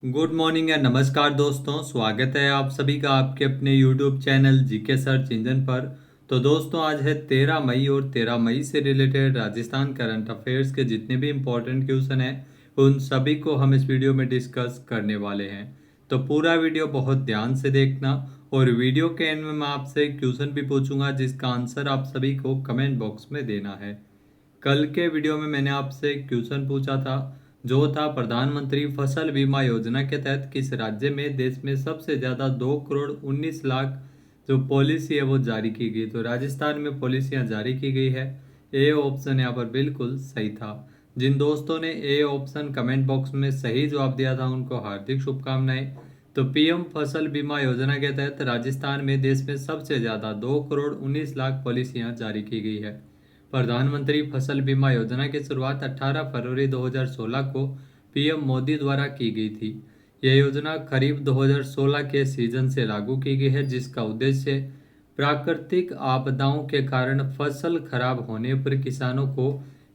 Good morning या नमस्कार दोस्तों, स्वागत है आप सभी का आपके अपने YouTube channel GK search engine पर। तो दोस्तों, आज है 13 मई और 13 मई से रिलेटेड राजस्थान करंट अफेयर्स के जितने भी इम्पोर्टेंट क्वेश्चन हैं उन सभी को हम इस वीडियो में डिस्कस करने वाले हैं। तो पूरा वीडियो बहुत ध्यान से देखना और वीडियो के एंड में मैं आपसे क्वेश्चन भी पूछूंगा जिसका आंसर आप सभी को कमेंट बॉक्स में देना है। कल के वीडियो में मैंने आपसे क्वेश्चन पूछा था जो था प्रधानमंत्री फसल बीमा योजना के तहत किस राज्य में देश में सबसे ज़्यादा 2 करोड़ 19 लाख जो पॉलिसी है वो जारी की गई। तो राजस्थान में पॉलिसियां जारी की गई है। ए ऑप्शन यहाँ पर बिल्कुल सही था। जिन दोस्तों ने ए ऑप्शन कमेंट बॉक्स में सही जवाब दिया था उनको हार्दिक शुभकामनाएं। तो पीएम फसल बीमा योजना के तहत राजस्थान में देश में सबसे ज़्यादा 2 करोड़ 19 लाख पॉलिसियां जारी की गई है। प्रधानमंत्री फसल बीमा योजना की शुरुआत 18 फरवरी 2016 को पीएम मोदी द्वारा की गई थी। यह योजना खरीफ 2016 के सीजन से लागू की गई है, जिसका उद्देश्य प्राकृतिक आपदाओं के कारण फसल खराब होने पर किसानों को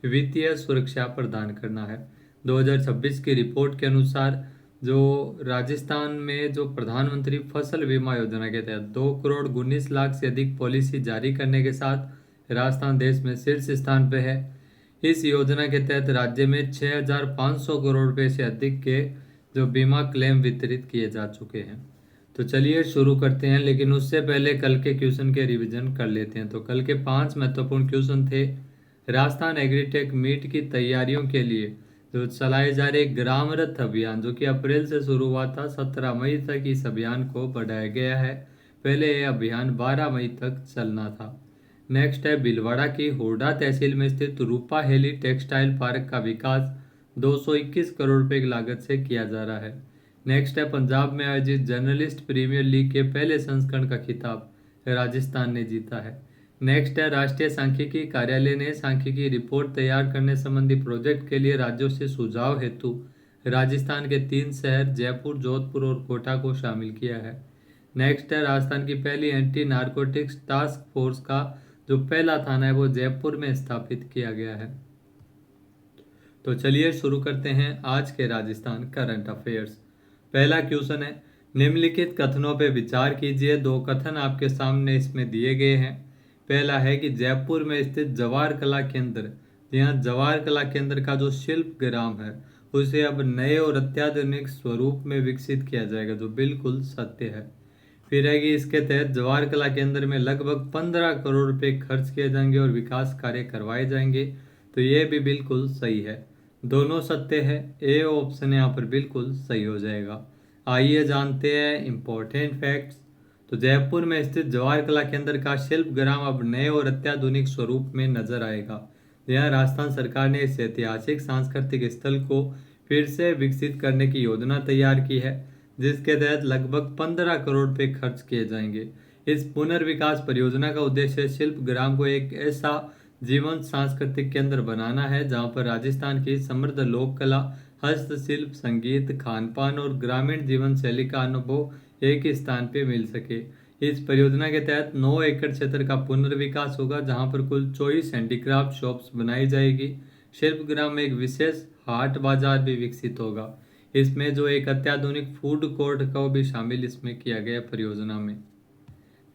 वित्तीय सुरक्षा प्रदान करना है। 2026 की रिपोर्ट के अनुसार जो राजस्थान में जो प्रधानमंत्री फसल बीमा योजना के तहत 2 करोड़ 19 लाख से अधिक पॉलिसी जारी करने के साथ राजस्थान देश में शीर्ष स्थान पे है। इस योजना के तहत राज्य में 6,500 करोड़ रुपए से अधिक के जो बीमा क्लेम वितरित किए जा चुके हैं। तो चलिए शुरू करते हैं, लेकिन उससे पहले कल के क्वेश्चन के रिवीजन कर लेते हैं। तो कल के 5 महत्वपूर्ण क्वेश्चन थे। राजस्थान एग्रीटेक मीट की तैयारियों के लिए जो चलाए जा रहे ग्राम रथ अभियान जो कि अप्रैल से शुरू हुआ था, 17 मई तक इस अभियान को बढ़ाया गया है। पहले यह अभियान 12 मई तक चलना था। नेक्स्ट है भीलवाड़ा की हुडा तहसील में स्थित रूपा हेली टेक्सटाइल पार्क का विकास 221 करोड़ रुपए की लागत से किया जा रहा है। नेक्स्ट है पंजाब में आयोजित जर्नलिस्ट प्रीमियर लीग के पहले संस्करण का खिताब राजस्थान ने जीता है। नेक्स्ट है राष्ट्रीय सांख्यिकी कार्यालय ने सांख्यिकी रिपोर्ट तैयार करने संबंधी प्रोजेक्ट के लिए राज्यों से सुझाव हेतु राजस्थान के 3 शहर जयपुर, जोधपुर और कोटा को शामिल किया है। नेक्स्ट है राजस्थान की पहली एंटी नारकोटिक्स टास्क फोर्स का जो पहला थाना है वो जयपुर में स्थापित किया गया है। तो चलिए शुरू करते हैं आज के राजस्थान करंट अफेयर्स। पहला क्वेश्चन है, निम्नलिखित कथनों पे विचार कीजिए। 2 कथन आपके सामने इसमें दिए गए हैं। पहला है कि जयपुर में स्थित जवाहर कला केंद्र, यहाँ जवाहर कला केंद्र का जो शिल्प ग्राम है उसे अब नए और अत्याधुनिक स्वरूप में विकसित किया जाएगा, जो बिल्कुल सत्य है। फिर है कि इसके तहत जवाहर कला केंद्र में लगभग 15 करोड़ रुपए खर्च किए जाएंगे और विकास कार्य करवाए जाएंगे। तो ये भी बिल्कुल सही है, दोनों सत्य है। ए ऑप्शन यहाँ पर बिल्कुल सही हो जाएगा। आइए जानते हैं इम्पोर्टेंट फैक्ट्स। तो जयपुर में स्थित जवाहर कला केंद्र का शिल्प ग्राम अब नए और अत्याधुनिक स्वरूप में नजर आएगा। यहाँ राजस्थान सरकार ने इस ऐतिहासिक सांस्कृतिक स्थल को फिर से विकसित करने की योजना तैयार की है, जिसके तहत लगभग 15 करोड़ रुपए खर्च किए जाएंगे। इस पुनर्विकास परियोजना का उद्देश्य शिल्प ग्राम को एक ऐसा जीवंत सांस्कृतिक केंद्र बनाना है जहां पर राजस्थान की समृद्ध लोक कला, हस्तशिल्प, संगीत, खान पान और ग्रामीण जीवन शैली का अनुभव एक ही स्थान पे मिल सके। इस परियोजना के तहत 9 एकड़ क्षेत्र का पुनर्विकास होगा जहां पर कुल 24 हैंडीक्राफ्ट शॉप्स बनाई जाएगी। शिल्प ग्राम में एक विशेष हाट बाजार भी विकसित होगा। इसमें जो एक अत्याधुनिक फूड कोर्ट को भी शामिल इसमें किया गया परियोजना में।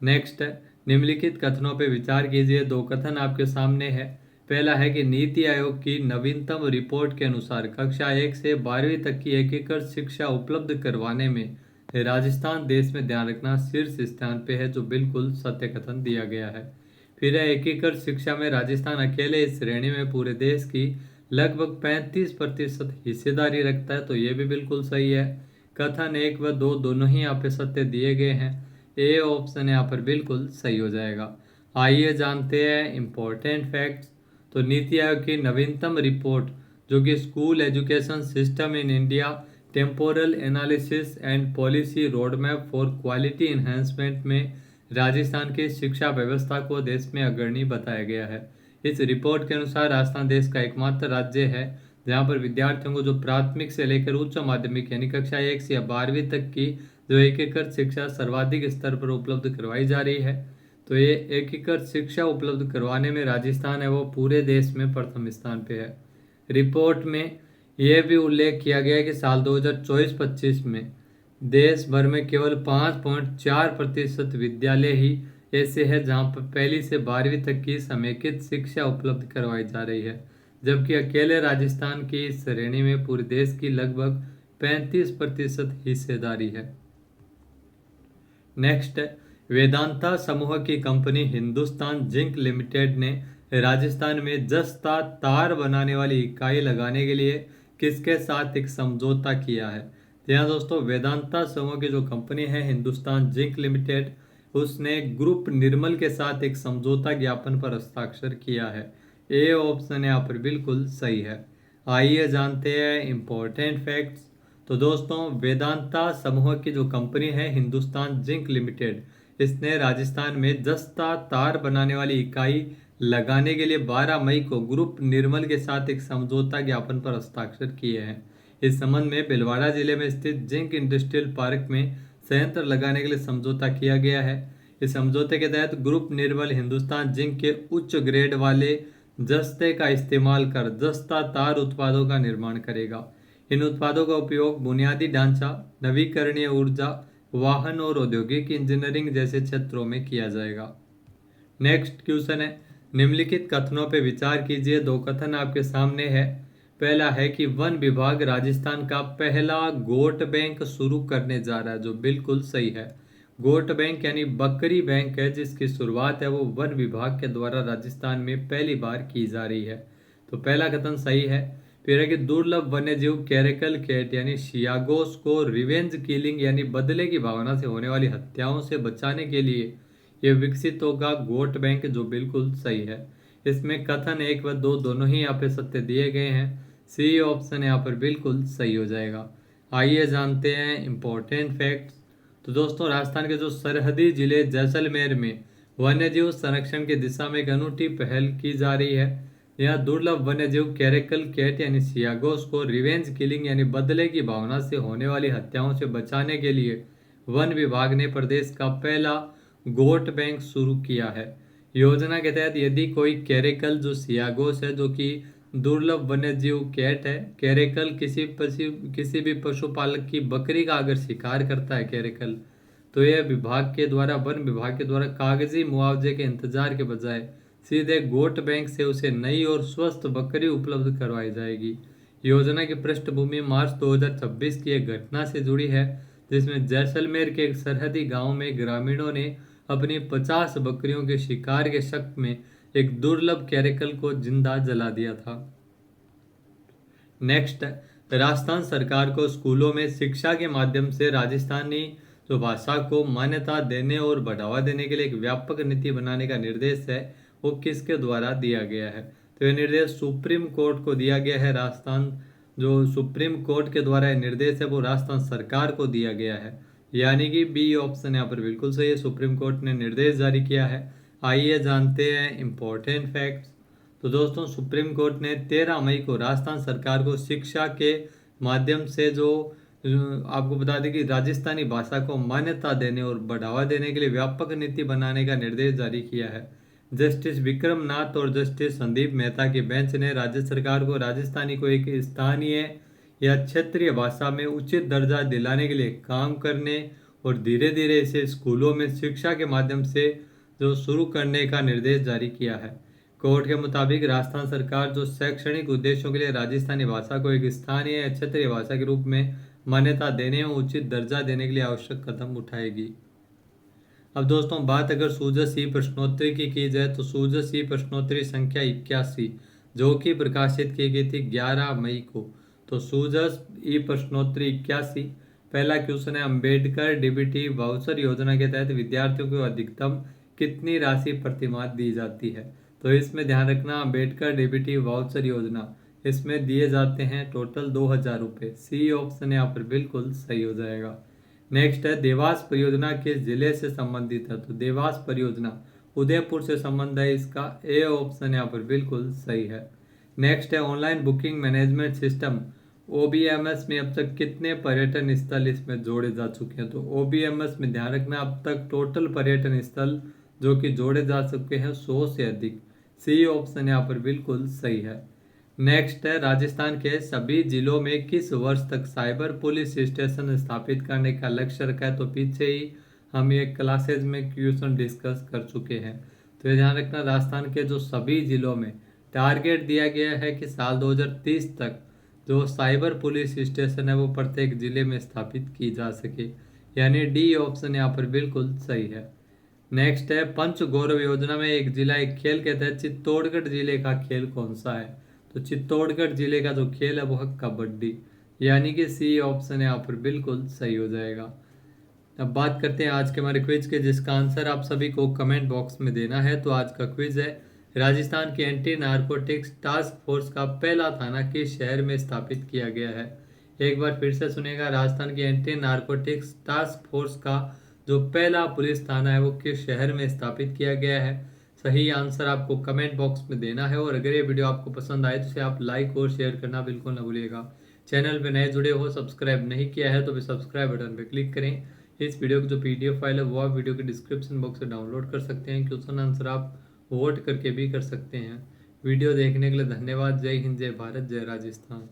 नेक्स्ट है, निम्नलिखित कथनों पर विचार कीजिए। 2 कथन आपके सामने है। पहला है कि नीति आयोग की नवीनतम रिपोर्ट के अनुसार कक्षा 1 से 12वीं तक की एकीकृत शिक्षा उपलब्ध करवाने में राजस्थान देश में ध्यान रखना शीर्ष स्थान पे है, जो बिल्कुल सत्य कथन दिया गया है। फिर है एकीकृत शिक्षा में राजस्थान अकेले इस श्रेणी में पूरे देश की लगभग 35% हिस्सेदारी रखता है, तो ये भी बिल्कुल सही है। कथन 1 व 2 दोनों ही यहाँ पे सत्य दिए गए हैं। ए ऑप्शन यहाँ पर बिल्कुल सही हो जाएगा। आइए जानते हैं इम्पोर्टेंट फैक्ट्स। तो नीति आयोग की नवीनतम रिपोर्ट जो कि school education system in India temporal analysis and policy roadmap for quality enhancement में राजस्थान की शिक्षा व्यवस्था को देश में अग्रणी बताया गया है। इस रिपोर्ट के अनुसार राजस्थान देश का एकमात्र राज्य है जहां पर विद्यार्थियों को जो प्राथमिक से लेकर उच्च माध्यमिक यानी कक्षा 1 से 12वीं तक की जो एकीकृत शिक्षा सर्वाधिक स्तर पर उपलब्ध करवाई जा रही है। तो ये एकीकृत शिक्षा उपलब्ध करवाने में राजस्थान है वो पूरे देश में प्रथम स्थान पे है। रिपोर्ट में यह भी उल्लेख किया गया है कि साल 2024-25 में देश भर में केवल 5.4% विद्यालय ही ऐसे हैं जहां पर पहली से 12वीं तक की समेकित शिक्षा उपलब्ध करवाई जा रही है, जबकि अकेले राजस्थान की इस श्रेणी में पूरे देश की लगभग 35% हिस्सेदारी है। नेक्स्ट है, वेदांता समूह की कंपनी हिंदुस्तान जिंक लिमिटेड ने राजस्थान में जस्ता तार बनाने वाली इकाई लगाने के लिए किसके साथ एक समझौता किया है। यहाँ दोस्तों वेदांता समूह की जो कंपनी है हिंदुस्तान जिंक लिमिटेड, उसने ग्रुप निर्मल के साथ एक समझौता ज्ञापन पर हस्ताक्षर किया है। ए ऑप्शन यहाँ पर बिल्कुल सही है। आइए जानते हैं इंपॉर्टेंट फैक्ट्स। तो दोस्तों वेदांता समूह की जो कंपनी है हिंदुस्तान जिंक लिमिटेड, इसने राजस्थान में जस्ता तार बनाने वाली इकाई लगाने के लिए 12 मई को ग्रुप निर्मल के साथ एक समझौता ज्ञापन पर हस्ताक्षर किए हैं। इस संबंध में भिलवाड़ा जिले में स्थित जिंक इंडस्ट्रियल पार्क में संयंत्र लगाने के लिए समझौता किया गया है। इस समझौते के तहत ग्रुप निर्मल हिंदुस्तान जिंक के उच्च ग्रेड वाले जस्ते का इस्तेमाल कर जस्ता तार उत्पादों का निर्माण करेगा। इन उत्पादों का उपयोग बुनियादी ढांचा, नवीकरणीय ऊर्जा, वाहन और औद्योगिक इंजीनियरिंग जैसे क्षेत्रों में किया जाएगा। नेक्स्ट क्वेश्चन है, निम्नलिखित कथनों पर विचार कीजिए। दो कथन आपके सामने है। पहला है कि वन विभाग राजस्थान का पहला गोट बैंक शुरू करने जा रहा है, जो बिल्कुल सही है। गोट बैंक यानी बकरी बैंक है जिसकी शुरुआत है वो वन विभाग के द्वारा राजस्थान में पहली बार की जा रही है, तो पहला कथन सही है। फिर है कि दुर्लभ वन्यजीव कैरेकल कैट यानी शियागोस को रिवेंज किलिंग यानी बदले की भावना से होने वाली हत्याओं से बचाने के लिए ये विकसित होगा गोट बैंक, जो बिल्कुल सही है। इसमें कथन 1 व 2 दोनों ही यहाँ पे सत्य दिए गए हैं। सी ऑप्शन यहाँ पर बिल्कुल सही हो जाएगा। आइए जानते हैं इंपॉर्टेंट फैक्ट्स। तो दोस्तों राजस्थान के जो सरहदी जिले जैसलमेर में वन्यजीव संरक्षण की दिशा में एक अनूठी पहल की जा रही है। यहाँ दुर्लभ वन्यजीव कैरेकल कैट यानी सियागोस को रिवेंज किलिंग यानी बदले की भावना से होने वाली हत्याओं से बचाने के लिए वन विभाग ने प्रदेश का पहला गोट बैंक शुरू किया है। योजना के तहत यदि कोई कैरेकल जो सियागोस है, जो कि दुर्लभ वन्यजीव कैट है, कैरेकल किसी भी पशुपालक की बकरी का अगर शिकार करता है कैरेकल, तो यह विभाग के द्वारा वन विभाग के द्वारा कागजी मुआवजे के इंतजार के बजाय सीधे गोट बैंक से उसे नई और स्वस्थ बकरी उपलब्ध करवाई जाएगी। योजना की पृष्ठभूमि मार्च 2026 की एक घटना से जुड़ी है, जिसमें जैसलमेर के एक सरहदी गांव में ग्रामीणों ने अपनी 50 बकरियों के शिकार के शक में एक दुर्लभ कैरेकल को जिंदा जला दिया था। नेक्स्ट, राजस्थान सरकार को स्कूलों में शिक्षा के माध्यम से राजस्थानी जो भाषा को मान्यता देने और बढ़ावा देने के लिए एक व्यापक नीति बनाने का निर्देश है वो किसके द्वारा दिया गया है। तो यह निर्देश सुप्रीम कोर्ट को दिया गया है। राजस्थान जो सुप्रीम कोर्ट के द्वारा यह निर्देश है वो राजस्थान सरकार को दिया गया है, यानी कि बी ऑप्शन यहाँ पर बिल्कुल सही है। सुप्रीम कोर्ट ने निर्देश जारी किया है। आइए जानते हैं इंपॉर्टेंट फैक्ट्स। तो दोस्तों सुप्रीम कोर्ट ने 13 मई को राजस्थान सरकार को शिक्षा के माध्यम से जो आपको बता दें कि राजस्थानी भाषा को मान्यता देने और बढ़ावा देने के लिए व्यापक नीति बनाने का निर्देश जारी किया है। जस्टिस विक्रम नाथ और जस्टिस संदीप मेहता की बेंच ने राज्य सरकार को राजस्थानी को एक स्थानीय या क्षेत्रीय भाषा में उचित दर्जा दिलाने के लिए काम करने और धीरे धीरे इसे स्कूलों में शिक्षा के माध्यम से जो शुरू करने का निर्देश जारी किया है। कोर्ट के मुताबिक राजस्थान सरकार जो शैक्षणिक उद्देश्यों के लिए राजस्थानी भाषा को एक स्थानीय या क्षेत्रीय भाषा के रूप में मान्यता देने और उचित दर्जा देने के लिए आवश्यक कदम उठाएगी। अब दोस्तों बात अगर सूजस ई प्रश्नोत्तरी की जाए तो सूजस ई प्रश्नोत्तरी संख्या 81 जो कि प्रकाशित की गई थी 11 मई को। तो सूजस ई प्रश्नोत्तरी 81 पहला क्वेश्चन है, अंबेडकर डीबीटी वाउचर योजना के तहत विद्यार्थियों को अधिकतम कितनी राशि प्रतिमाह दी जाती है। तो इसमें ध्यान रखना अंबेडकर डीबीटी वाउचर योजना इसमें दिए जाते हैं टोटल 2000 रुपये। सी ऑप्शन यहाँ पर बिल्कुल सही हो जाएगा। नेक्स्ट है, देवास परियोजना किस जिले से संबंधित है। तो देवास परियोजना उदयपुर से संबंध है इसका। ए ऑप्शन यहाँ पर बिल्कुल सही है। नेक्स्ट है, online booking management system OBMS में अब तक कितने पर्यटन स्थल इसमें जोड़े जा चुके हैं। तो OBMS में ध्यान रखना अब तक टोटल पर्यटन स्थल जो कि जोड़े जा चुके हैं 100 से अधिक। सी ऑप्शन यहाँ पर बिल्कुल सही है। नेक्स्ट है, राजस्थान के सभी जिलों में किस वर्ष तक साइबर पुलिस स्टेशन स्थापित करने का लक्ष्य रखा है। तो पीछे ही हम ये क्लासेज में क्वेश्चन डिस्कस कर चुके हैं। तो ये ध्यान रखना, राजस्थान के जो सभी जिलों में टारगेट दिया गया है कि साल 2030 तक जो साइबर पुलिस स्टेशन है वो प्रत्येक जिले में स्थापित की जा सके, यानी डी ऑप्शन यहाँ पर बिल्कुल सही है। नेक्स्ट है, पंच गौरव योजना में एक जिला एक खेल के तहत चित्तौड़गढ़ जिले का खेल कौन सा है। तो चित्तौड़गढ़ जिले का जो खेल है वो है कबड्डी, यानी कि सी ऑप्शन यहाँ पर बिल्कुल सही हो जाएगा। अब बात करते हैं आज के हमारे क्विज के, जिसका आंसर आप सभी को कमेंट बॉक्स में देना है। तो आज का क्विज है, राजस्थान की एंटी नारकोटिक्स टास्क फोर्स का पहला थाना किस शहर में स्थापित किया गया है। एक बार फिर से सुनेगा, राजस्थान की एंटी नारकोटिक्स टास्क फोर्स का जो पहला पुलिस थाना है वो किस शहर में स्थापित किया गया है। सही आंसर आपको कमेंट बॉक्स में देना है। और अगर ये वीडियो आपको पसंद आए तो इसे आप लाइक और शेयर करना बिल्कुल न भूलिएगा। चैनल पे नए जुड़े हो, सब्सक्राइब नहीं किया है तो भी सब्सक्राइब बटन पे क्लिक करें। इस वीडियो की जो पीडीएफ फाइल है वो आप वीडियो के डिस्क्रिप्शन बॉक्स से डाउनलोड कर सकते हैं। क्वेश्चन आंसर आप वोट करके भी कर सकते हैं। वीडियो देखने के लिए धन्यवाद। जय हिंद, जय भारत, जय राजस्थान।